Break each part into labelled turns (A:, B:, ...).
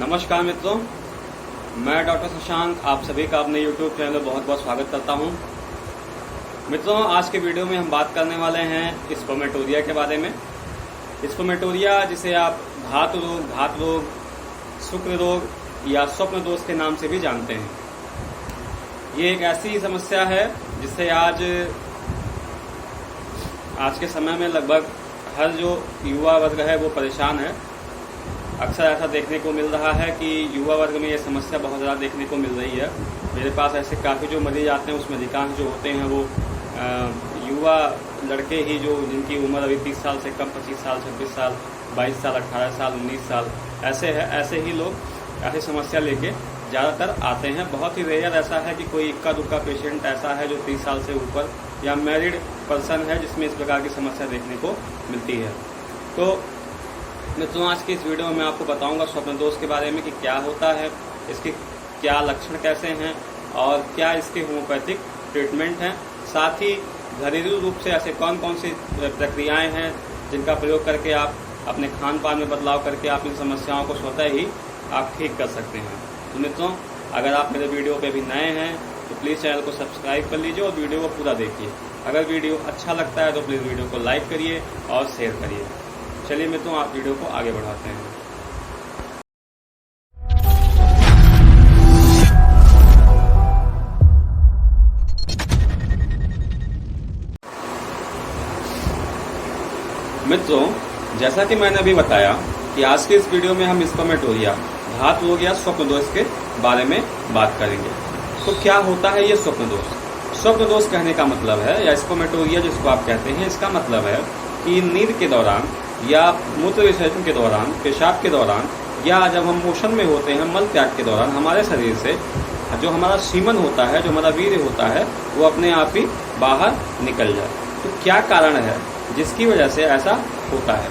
A: नमस्कार मित्रों, मैं डॉक्टर शशांक आप सभी का अपने YouTube चैनल में बहुत बहुत स्वागत करता हूं। मित्रों, आज के वीडियो में हम बात करने वाले हैं स्पर्मेटोरिया के बारे में। स्पर्मेटोरिया जिसे आप घात रोग, शुक्र रोग या स्वप्न दोष के नाम से भी जानते हैं। ये एक ऐसी समस्या है जिससे आज के समय में लगभग हर जो युवा वर्ग है वो परेशान है। अक्सर ऐसा देखने को मिल रहा है कि युवा वर्ग में ये समस्या बहुत ज़्यादा देखने को मिल रही है। मेरे पास ऐसे काफ़ी जो मरीज आते हैं उसमें अधिकांश जो होते हैं वो युवा लड़के ही, जो जिनकी उम्र अभी 30 साल से कम, 25 साल, 26 साल, 22 साल, 18 साल, 19 साल ऐसे ही लोग ऐसी समस्या लेके ज़्यादातर आते हैं। बहुत ही रेयर ऐसा है कि कोई इक्का दुक्का पेशेंट ऐसा है जो 30 साल से ऊपर या मैरिड पर्सन है जिसमें इस प्रकार की समस्या देखने को मिलती है। तो मित्रों, आज की इस वीडियो में मैं आपको बताऊंगा स्वप्न दोष के बारे में कि क्या होता है, इसके क्या लक्षण कैसे हैं और क्या इसके होम्योपैथिक ट्रीटमेंट हैं। साथ ही घरेलू रूप से ऐसे कौन कौन सी प्रक्रियाएं हैं जिनका प्रयोग करके आप अपने खान पान में बदलाव करके आप इन समस्याओं को स्वतः ही आप ठीक कर सकते हैं। तो मित्रों, अगर आप मेरे वीडियो पे भी नए हैं तो प्लीज़ चैनल को सब्सक्राइब कर लीजिए और वीडियो को पूरा देखिए। अगर वीडियो अच्छा लगता है तो प्लीज़ वीडियो को लाइक करिए और शेयर करिए। चलिए मित्रों, आप वीडियो को आगे बढ़ाते हैं। मित्रों, जैसा कि मैंने अभी बताया कि आज के इस वीडियो में हम स्पर्मेटोरिया, घात रोग या स्वप्न दोष के बारे में बात करेंगे। तो क्या होता है ये स्वप्न दोष? स्वप्न दोष कहने का मतलब है, या स्पर्मेटोरिया जिसको आप कहते हैं, इसका मतलब है कि नींद के दौरान या मूत्र विसर्जन के दौरान, पेशाब के दौरान, या जब हम मोशन में होते हैं, मल त्याग के दौरान हमारे शरीर से जो हमारा सीमन होता है, जो हमारा वीर्य होता है, वो अपने आप ही बाहर निकल जाए। तो क्या कारण है जिसकी वजह से ऐसा होता है?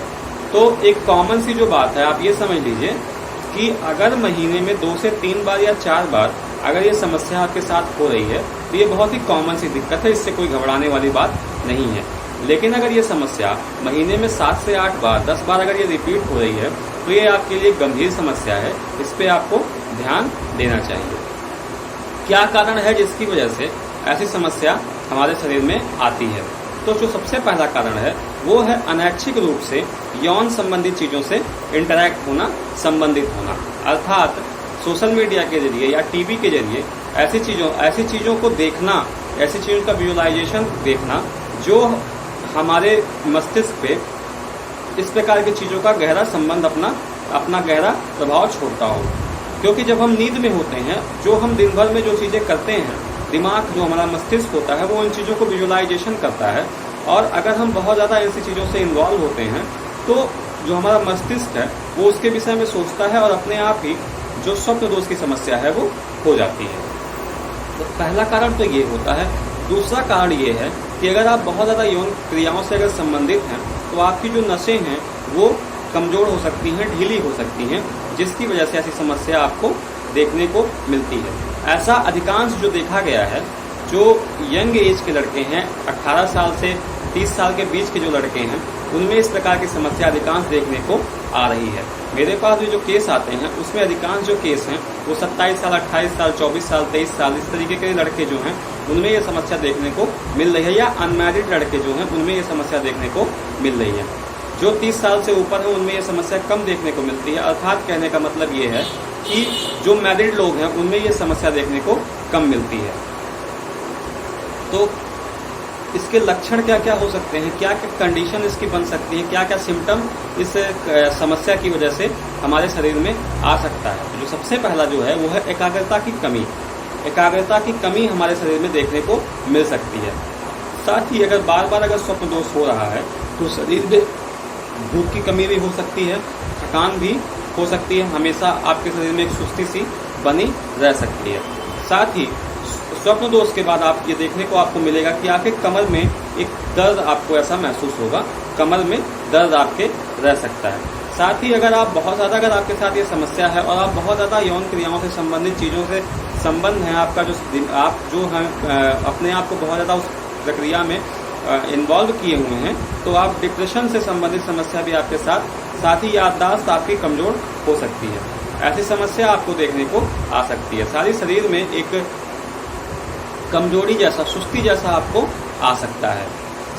A: तो एक कॉमन सी जो बात है, आप ये समझ लीजिए कि अगर महीने में 2 से 3 बार या 4 बार अगर ये समस्या आपके साथ हो रही है तो ये बहुत ही कॉमन सी दिक्कत है, इससे कोई घबराने वाली बात नहीं है। लेकिन अगर ये समस्या महीने में 7 से 8 बार, 10 बार अगर ये रिपीट हो रही है तो ये आपके लिए गंभीर समस्या है। इस पे आपको ध्यान देना चाहिए। क्या कारण है जिसकी वजह से ऐसी समस्या हमारे शरीर में आती है? तो जो सबसे पहला कारण है वो है अनैच्छिक रूप से यौन संबंधित चीजों से इंटरैक्ट होना, संबंधित होना। अर्थात सोशल मीडिया के जरिए या टीवी के जरिए ऐसी चीजों को देखना, ऐसी चीजों का विजुअलाइजेशन देखना जो हमारे मस्तिष्क पे इस प्रकार की चीजों का गहरा संबंध, अपना गहरा प्रभाव छोड़ता हो। क्योंकि जब हम नींद में होते हैं, जो हम दिन भर में जो चीजें करते हैं, दिमाग, जो हमारा मस्तिष्क होता है, वो इन चीजों को विजुअलाइजेशन करता है। और अगर हम बहुत ज्यादा ऐसी चीजों से इन्वॉल्व होते हैं तो जो हमारा मस्तिष्क है वो उसके विषय में सोचता है और अपने आप ही जो स्वप्न दोष की समस्या है वो हो जाती है। तो पहला कारण तो ये होता है। दूसरा कारण ये है कि अगर आप बहुत ज़्यादा यौन क्रियाओं से अगर संबंधित हैं तो आपकी जो नसें हैं वो कमज़ोर हो सकती हैं, ढीली हो सकती हैं, जिसकी वजह से ऐसी समस्या आपको देखने को मिलती है। ऐसा अधिकांश जो देखा गया है, जो यंग एज के लड़के हैं, 18 साल से 30 साल के बीच के जो लड़के हैं, उनमें इस प्रकार की समस्या अधिकांश देखने को आ रही है। मेरे पास भी जो केस आते हैं उसमें अधिकांश जो केस हैं वो 27 साल, 28 साल, 24 साल, 23 साल, इस तरीके के लड़के जो हैं उनमें ये समस्या देखने को मिल रही है। या अनमैरिड लड़के जो हैं उनमें ये समस्या देखने को मिल रही है। जो 30 साल से ऊपर है उनमें ये समस्या कम देखने को मिलती है। अर्थात कहने का मतलब ये है कि जो मैरिड लोग हैं उनमें ये समस्या देखने को कम मिलती है। तो इसके लक्षण क्या क्या हो सकते हैं, क्या क्या कंडीशन इसकी बन सकती है, क्या क्या सिम्टम इस समस्या की वजह से हमारे शरीर में आ सकता है? जो सबसे पहला जो है वो है एकाग्रता की कमी। एकाग्रता की कमी हमारे शरीर में देखने को मिल सकती है। साथ ही अगर बार बार अगर स्वप्न दोष हो रहा है तो शरीर में भूख की कमी भी हो सकती है, थकान भी हो सकती है, हमेशा आपके शरीर में एक सुस्ती सी बनी रह सकती है। साथ ही स्वप्न दोष के बाद आप ये देखने को आपको मिलेगा कि आपके कमर में एक दर्द आपको ऐसा महसूस होगा, कमर में दर्द आपके रह सकता है। साथ ही अगर आप बहुत ज़्यादा, अगर आपके साथ ये समस्या है और आप बहुत ज़्यादा यौन क्रियाओं से संबंधित चीज़ों से संबंध है आपका, आप जो है अपने आप को बहुत ज़्यादा उस प्रक्रिया में इन्वॉल्व किए हुए हैं, तो आप डिप्रेशन से संबंधित समस्या भी आपके साथ ही याददाश्त आपकी कमज़ोर हो सकती है। ऐसी समस्या आपको देखने को आ सकती है। सारी शरीर में एक कमजोरी जैसा, सुस्ती जैसा आपको आ सकता है।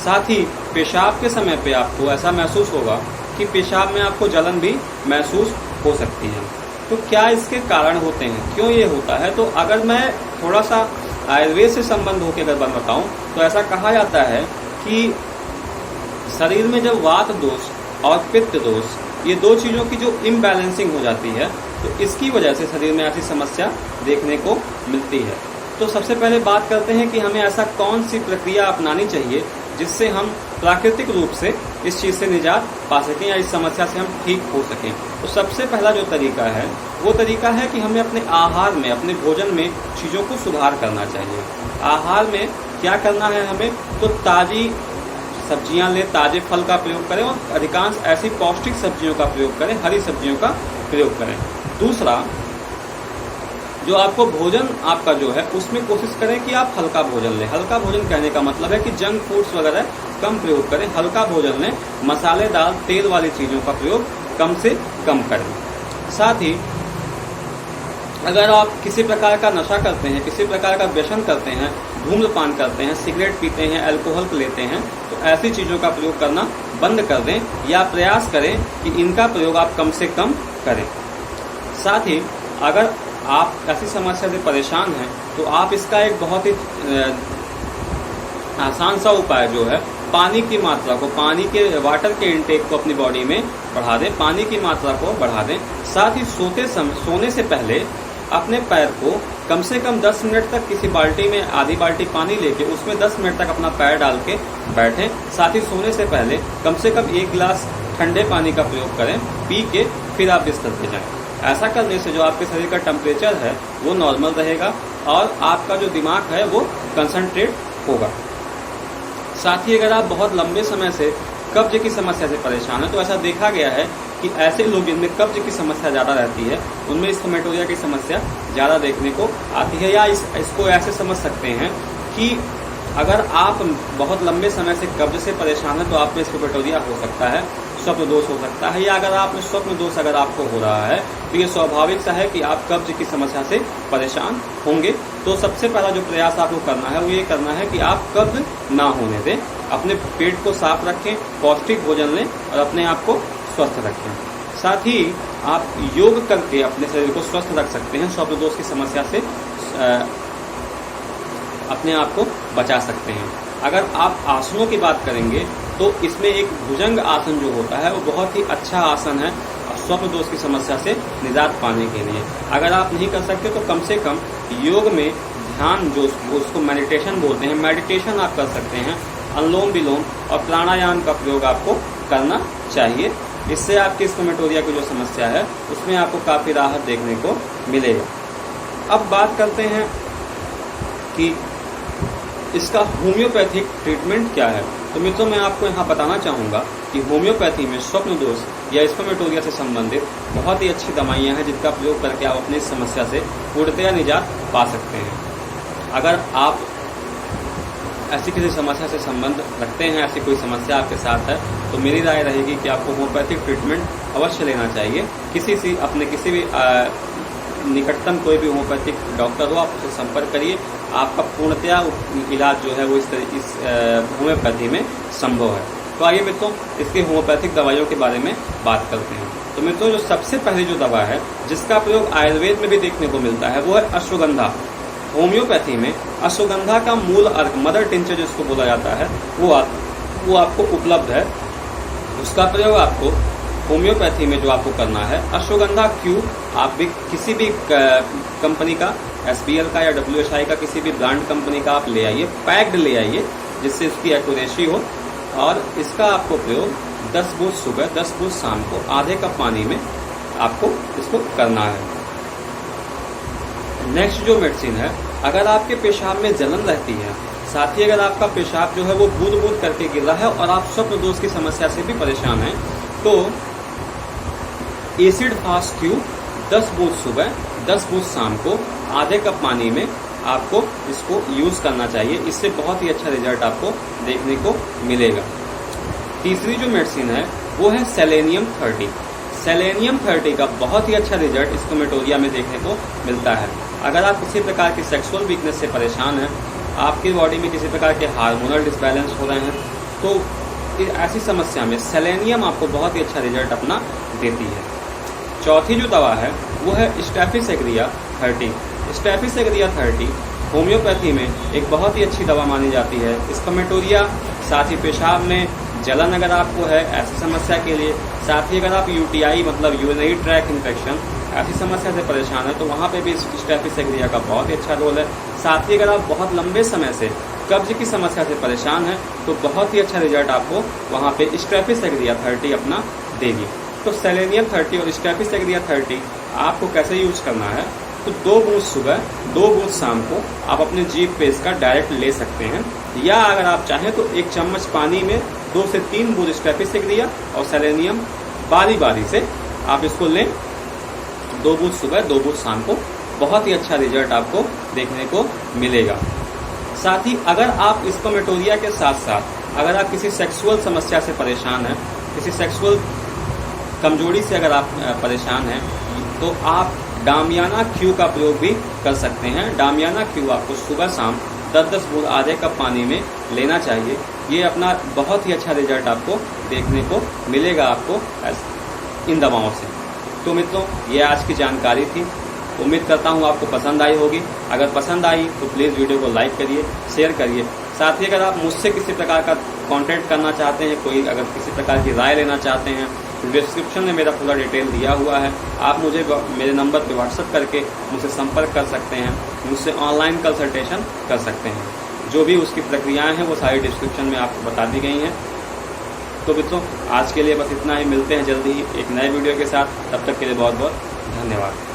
A: साथ ही पेशाब के समय पे आपको ऐसा महसूस होगा कि पेशाब में आपको जलन भी महसूस हो सकती है। तो क्या इसके कारण होते हैं, क्यों ये होता है? तो अगर मैं थोड़ा सा आयुर्वेद से संबंध होकर अगर मैं बताऊं तो ऐसा कहा जाता है कि शरीर में जब वात दोष और पित्त दोष, ये दो चीजों की जो इम्बैलेंसिंग हो जाती है, तो इसकी वजह से शरीर में ऐसी समस्या देखने को मिलती है। तो सबसे पहले बात करते हैं कि हमें ऐसा कौन सी प्रक्रिया अपनानी चाहिए जिससे हम प्राकृतिक रूप से इस चीज से निजात पा सकें या इस समस्या से हम ठीक हो सकें। तो सबसे पहला जो तरीका है वो तरीका है कि हमें अपने आहार में, अपने भोजन में चीजों को सुधार करना चाहिए। आहार में क्या करना है हमें? तो ताजी सब्जियां लें, ताजे फल का प्रयोग करें और अधिकांश ऐसी पौष्टिक सब्जियों का प्रयोग करें, हरी सब्जियों का प्रयोग करें। दूसरा, जो आपको भोजन आपका जो है उसमें कोशिश करें कि आप हल्का भोजन लें। हल्का भोजन कहने का मतलब है कि जंक फूड्स वगैरह कम प्रयोग करें, हल्का भोजन लें, मसालेदार तेल वाली चीजों का प्रयोग कम से कम करें। साथ ही अगर आप किसी प्रकार का नशा करते हैं, किसी प्रकार का व्यसन करते हैं, धूम्रपान करते हैं, सिगरेट पीते हैं, अल्कोहल लेते हैं, तो ऐसी चीजों का प्रयोग करना बंद कर दें या प्रयास करें कि इनका प्रयोग आप कम से कम करें। साथ ही अगर आप ऐसी समस्या से परेशान हैं तो आप इसका एक बहुत ही आसान सा उपाय जो है, पानी की मात्रा को, वाटर के इंटेक को अपनी बॉडी में बढ़ा दें, पानी की मात्रा को बढ़ा दें। साथ ही सोने से पहले अपने पैर को कम से कम 10 मिनट तक किसी बाल्टी में आधी बाल्टी पानी लेके उसमें 10 मिनट तक अपना पैर डाल के बैठें। साथ ही सोने से पहले कम से कम 1 गिलास ठंडे पानी का प्रयोग करें, पी के फिर आप बिस्तर पे जाएं। ऐसा करने से जो आपके शरीर का टेम्परेचर है वो नॉर्मल रहेगा और आपका जो दिमाग है वो कंसंट्रेट होगा। साथ ही अगर आप बहुत लंबे समय से कब्ज की समस्या से परेशान है तो ऐसा देखा गया है कि ऐसे लोग जिनमें कब्ज की समस्या ज़्यादा रहती है उनमें स्टोमेटोरिया की समस्या ज़्यादा देखने को आती है। या इसको ऐसे समझ सकते हैं कि अगर आप बहुत लंबे समय से कब्ज से परेशान हैं तो आप में स्टोमेटोरिया हो सकता है, स्वप्न दोष हो सकता है, या अगर आप में स्वप्न दोष अगर आपको हो रहा है तो ये स्वाभाविक सा है कि आप कब्ज की समस्या से परेशान होंगे। तो सबसे पहला जो प्रयास आपको करना है वो ये करना है कि आप कब्ज ना होने दें, अपने पेट को साफ रखें, पौष्टिक भोजन लें और अपने आप को स्वस्थ रखें। साथ ही आप योग करके अपने शरीर को स्वस्थ रख सकते हैं, स्वप्न दोष की समस्या से अपने आप को बचा सकते हैं। अगर आप आसनों की बात करेंगे तो इसमें एक भुजंग आसन जो होता है वो बहुत ही अच्छा आसन है स्वप्न दोष की समस्या से निजात पाने के लिए। अगर आप नहीं कर सकते तो कम से कम योग में ध्यान, जो उसको मेडिटेशन बोलते हैं, मेडिटेशन आप कर सकते हैं। अनुलोम विलोम और प्राणायाम का प्रयोग आपको करना चाहिए। इससे आपकी स्टोमेटोरिया की जो समस्या है उसमें आपको काफ़ी राहत देखने को मिलेगा। अब बात करते हैं कि इसका होम्योपैथिक ट्रीटमेंट क्या है। तो मित्रों, मैं आपको यहाँ बताना चाहूँगा कि होम्योपैथी में स्वप्न दोष या स्टोमेटोरिया से संबंधित बहुत ही अच्छी दवाइयाँ हैं जिनका प्रयोग करके आप अपनी इस समस्या से पूर्णतया निजात पा सकते हैं। अगर आप ऐसी किसी समस्या से संबंध रखते हैं, ऐसी कोई समस्या आपके साथ है, तो मेरी राय रहेगी कि आपको होम्योपैथिक ट्रीटमेंट अवश्य लेना चाहिए। अपने किसी भी निकटतम कोई भी होम्योपैथिक डॉक्टर हो, आप उससे संपर्क करिए। आपका पूर्णतया इलाज जो है वो इस होम्योपैथी में संभव है। तो आइए मित्रों, इसके होम्योपैथिक दवाइयों के बारे में बात करते हैं। तो मित्रों, जो सबसे पहली जो दवा है जिसका प्रयोग आयुर्वेद में भी देखने को मिलता है वो है अश्वगंधा। होम्योपैथी में अश्वगंधा का मूल अर्क, मदर टिंचर जिसको बोला जाता है, वो आपको उपलब्ध है। उसका प्रयोग आपको होम्योपैथी में जो आपको करना है, अश्वगंधा क्यू आप भी किसी भी कंपनी का, SBL का या WSI का, किसी भी ब्रांड कंपनी का आप ले आइए, पैक्ड ले आइए जिससे उसकी एक्यूरेसी हो। और इसका आपको प्रयोग 10 बूंद सुबह, 10 बूंद शाम को आधे कप पानी में आपको इसको करना है। नेक्स्ट जो मेडिसिन है, अगर आपके पेशाब में जलन रहती है, साथ ही अगर आपका पेशाब जो है वो बूंद बूंद करके गिर रहा है और आप स्वप्न दोष की समस्या से भी परेशान हैं, तो एसिड फास्ट क्यू 10 बूंद सुबह, 10 बूंद शाम को आधे कप पानी में आपको इसको यूज करना चाहिए। इससे बहुत ही अच्छा रिजल्ट आपको देखने को मिलेगा। तीसरी जो मेडिसिन है वो है सेलेनियम 30। सेलेनियम 30 का बहुत ही अच्छा रिजल्ट स्कोमेटोरिया में देखने को मिलता है। अगर आप किसी प्रकार की सेक्सुअल वीकनेस से परेशान हैं, आपकी बॉडी में किसी प्रकार के हार्मोनल डिसबैलेंस हो रहे हैं, तो ऐसी समस्या में सेलेनियम आपको बहुत ही अच्छा रिजल्ट अपना देती है। चौथी जो दवा है वो है स्टेफिस एग्रिया 30। स्टेफिस एग्रिया 30 होम्योपैथी में एक बहुत ही अच्छी दवा मानी जाती है। स्कोमेटोरिया, साथ ही पेशाब में जलन अगर आपको है ऐसी समस्या के लिए, साथ ही अगर आप यूटीआई मतलब यूरिनरी ट्रैक इन्फेक्शन ऐसी समस्या से परेशान है तो वहाँ पे भी स्टेफिस एग्रिया का बहुत ही अच्छा रोल है। साथ ही अगर आप बहुत लंबे समय से कब्ज की समस्या से परेशान है तो बहुत ही अच्छा रिजल्ट आपको वहाँ पे स्टेफिस एग्रिया 30 अपना देगी। तो सेलेनियम 30 और स्टेफिस एग्रिया 30 आपको कैसे यूज करना है, तो 2 बूंद सुबह 2 बूंद शाम को आप अपने जीभ पे इसका डायरेक्ट ले सकते हैं, या अगर आप चाहें तो 1 चम्मच पानी में 2 से 3 बूंद स्टेफिस एग्रिया और सेलेनियम बारी बारी से आप इसको लें। 2 बूंद सुबह 2 बूंद शाम को, बहुत ही अच्छा रिजल्ट आपको देखने को मिलेगा। साथ ही अगर आप स्कोमेटोरिया के साथ साथ अगर आप किसी सेक्सुअल समस्या से परेशान हैं, किसी सेक्सुअल कमजोरी से अगर आप परेशान हैं, तो आप डामियाना क्यू का प्रयोग भी कर सकते हैं। डामियाना क्यू आपको सुबह शाम 10-10 बूंद आधे कप पानी में लेना चाहिए। ये अपना बहुत ही अच्छा रिजल्ट आपको देखने को मिलेगा आपको इन दवाओं से। तो मित्रों, ये आज की जानकारी थी। उम्मीद करता हूँ आपको पसंद आई होगी। अगर पसंद आई तो प्लीज़ वीडियो को लाइक करिए, शेयर करिए। साथ ही अगर आप मुझसे किसी प्रकार का कांटेक्ट करना चाहते हैं, कोई अगर किसी प्रकार की राय लेना चाहते हैं, तो डिस्क्रिप्शन में मेरा पूरा डिटेल दिया हुआ है। आप मुझे मेरे नंबर पर व्हाट्सएप करके मुझसे संपर्क कर सकते हैं, मुझसे ऑनलाइन कंसल्टेशन कर सकते हैं। जो भी उसकी प्रक्रियाएं हैं वो सारी डिस्क्रिप्शन में आपको बता दी गई हैं। तो मित्रों, आज के लिए बस इतना ही। मिलते हैं जल्दी ही एक नए वीडियो के साथ। तब तक के लिए बहुत बहुत धन्यवाद।